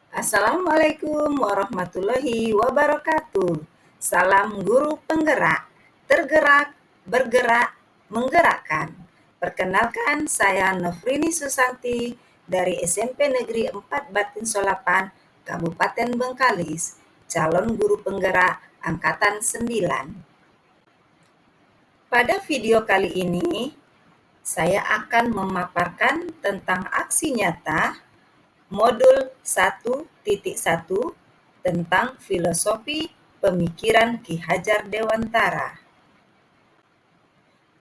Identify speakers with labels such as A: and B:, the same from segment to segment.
A: Assalamualaikum warahmatullahi wabarakatuh. Salam guru penggerak, tergerak, bergerak, menggerakkan. Perkenalkan, saya Nofrini Susanti dari SMP Negeri 4 Batin Solapan, Kabupaten Bengkalis, calon guru penggerak Angkatan 9. Pada video kali ini, saya akan memaparkan tentang aksi nyata Modul 1.1 tentang filosofi pemikiran Ki Hajar Dewantara.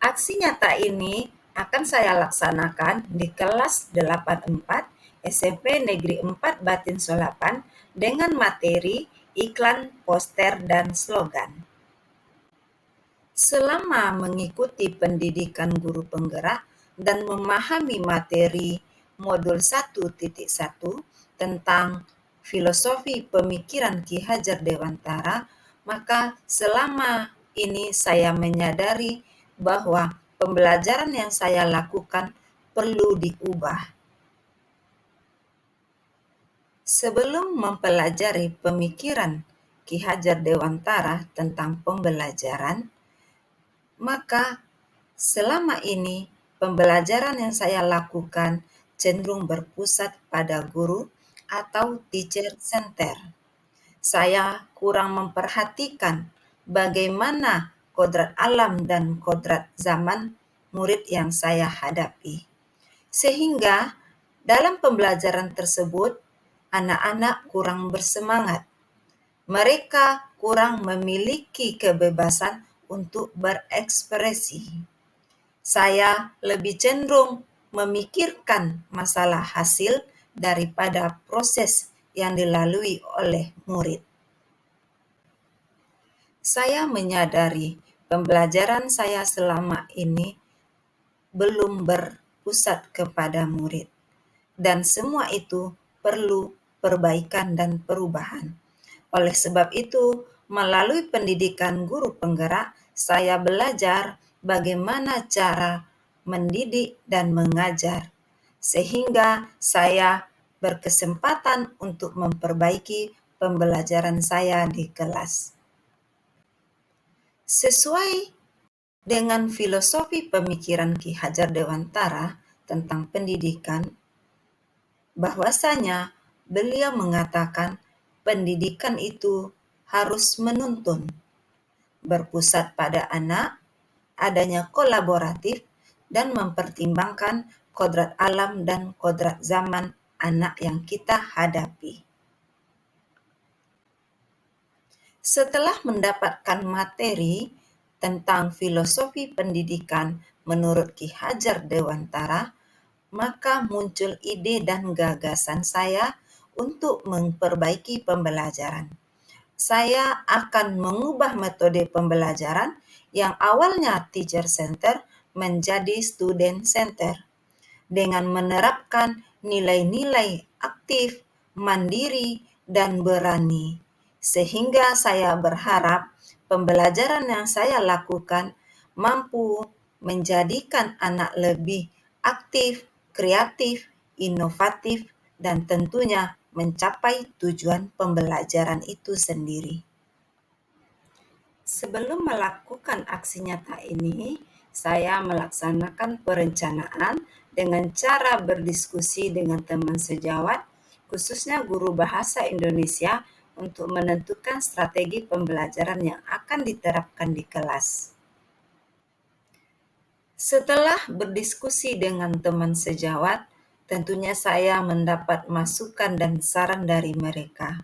A: Aksi nyata ini akan saya laksanakan di kelas 84 SMP Negeri 4 Batin Solapan dengan materi iklan, poster, dan slogan. Selama mengikuti pendidikan guru penggerak dan memahami materi Modul 1.1 tentang filosofi pemikiran Ki Hajar Dewantara, maka selama ini saya menyadari bahwa pembelajaran yang saya lakukan perlu diubah. Sebelum mempelajari pemikiran Ki Hajar Dewantara tentang pembelajaran, maka selama ini pembelajaran yang saya lakukan cenderung berpusat pada guru atau teacher center. Saya kurang memperhatikan bagaimana kodrat alam dan kodrat zaman murid yang saya hadapi. Sehingga dalam pembelajaran tersebut, anak-anak kurang bersemangat. Mereka kurang memiliki kebebasan untuk berekspresi. Saya lebih cenderung memikirkan masalah hasil daripada proses yang dilalui oleh murid. Saya menyadari pembelajaran saya selama ini belum berpusat kepada murid, dan semua itu perlu perbaikan dan perubahan. Oleh sebab itu, melalui pendidikan guru penggerak, saya belajar bagaimana cara mendidik dan mengajar, sehingga saya berkesempatan untuk memperbaiki pembelajaran saya di kelas. Sesuai dengan filosofi pemikiran Ki Hajar Dewantara tentang pendidikan, bahwasanya beliau mengatakan pendidikan itu harus menuntun, berpusat pada anak, adanya kolaboratif, dan mempertimbangkan kodrat alam dan kodrat zaman anak yang kita hadapi. Setelah mendapatkan materi tentang filosofi pendidikan menurut Ki Hajar Dewantara, maka muncul ide dan gagasan saya untuk memperbaiki pembelajaran. Saya akan mengubah metode pembelajaran yang awalnya teacher center menjadi student center dengan menerapkan nilai-nilai aktif, mandiri, dan berani. Sehingga saya berharap pembelajaran yang saya lakukan mampu menjadikan anak lebih aktif, kreatif, inovatif, dan tentunya mencapai tujuan pembelajaran itu sendiri. Sebelum melakukan aksi nyata ini, saya melaksanakan perencanaan dengan cara berdiskusi dengan teman sejawat, khususnya guru bahasa Indonesia, untuk menentukan strategi pembelajaran yang akan diterapkan di kelas. Setelah berdiskusi dengan teman sejawat, tentunya saya mendapat masukan dan saran dari mereka.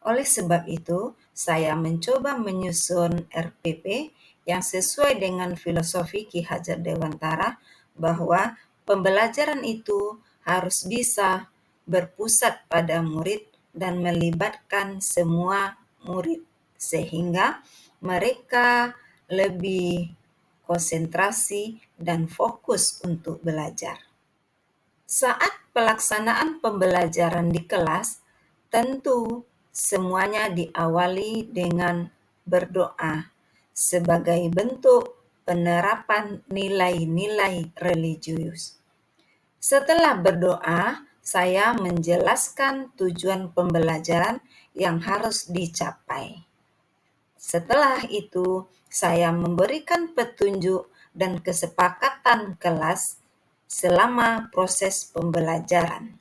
A: Oleh sebab itu, saya mencoba menyusun RPP yang sesuai dengan filosofi Ki Hajar Dewantara bahwa pembelajaran itu harus bisa berpusat pada murid dan melibatkan semua murid, sehingga mereka lebih konsentrasi dan fokus untuk belajar. Saat pelaksanaan pembelajaran di kelas, tentu semuanya diawali dengan berdoa sebagai bentuk penerapan nilai-nilai religius. Setelah berdoa, saya menjelaskan tujuan pembelajaran yang harus dicapai. Setelah itu, saya memberikan petunjuk dan kesepakatan kelas selama proses pembelajaran.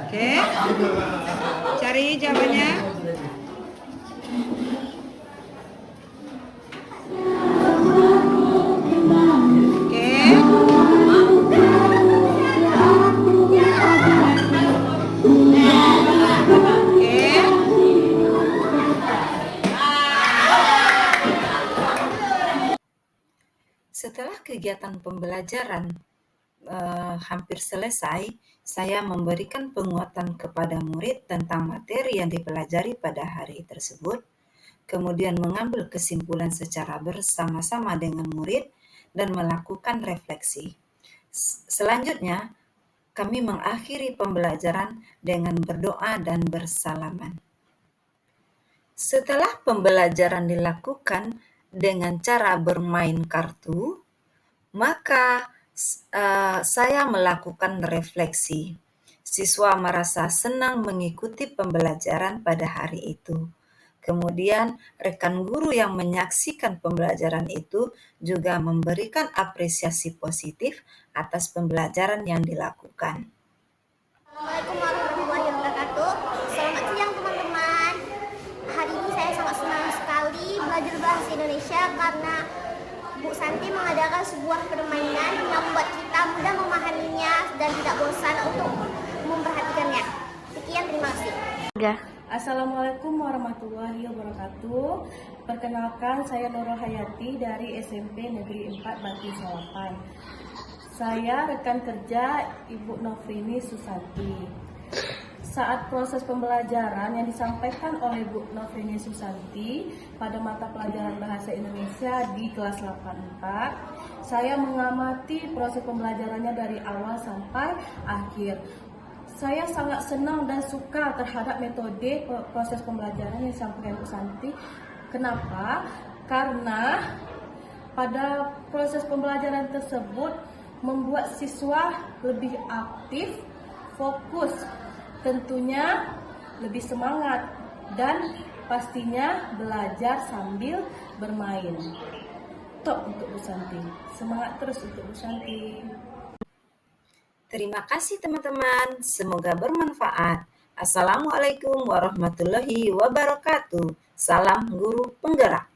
B: Oke, cari jawabannya.
A: Setelah kegiatan pembelajaran hampir selesai, saya memberikan penguatan kepada murid tentang materi yang dipelajari pada hari tersebut, kemudian mengambil kesimpulan secara bersama-sama dengan murid dan melakukan refleksi. Selanjutnya, kami mengakhiri pembelajaran dengan berdoa dan bersalaman. Setelah pembelajaran dilakukan dengan cara bermain kartu, maka saya melakukan refleksi. Siswa merasa senang mengikuti pembelajaran pada hari itu. Kemudian, rekan guru yang menyaksikan pembelajaran itu juga memberikan apresiasi positif atas pembelajaran yang dilakukan.
C: Assalamualaikum warahmatullahi wabarakatuh. Selamat siang teman-teman. Hari ini saya sangat senang sekali belajar bahasa Indonesia karena Bu Santi mengadakan sebuah permainan yang membuat kita mudah memahaminya dan tidak bosan untuk memperhatikannya. Sekian, terima kasih.
D: Assalamualaikum warahmatullahi wabarakatuh. Perkenalkan, saya Nurul Hayati dari SMP Negeri 4 Batu Salapan. Saya rekan kerja Ibu Nofrini Susanti. Saat proses pembelajaran yang disampaikan oleh Bu Nofrini Susanti pada mata pelajaran Bahasa Indonesia di kelas 84, saya mengamati proses pembelajarannya dari awal sampai akhir. Saya sangat senang dan suka terhadap metode proses pembelajaran yang disampaikan Bu Santi. Kenapa? Karena pada proses pembelajaran tersebut membuat siswa lebih aktif, fokus, tentunya lebih semangat, dan pastinya belajar sambil bermain. Top untuk Bu Santi. Semangat terus untuk Bu Santi.
A: Terima kasih teman-teman, semoga bermanfaat. Assalamualaikum warahmatullahi wabarakatuh. Salam guru penggerak.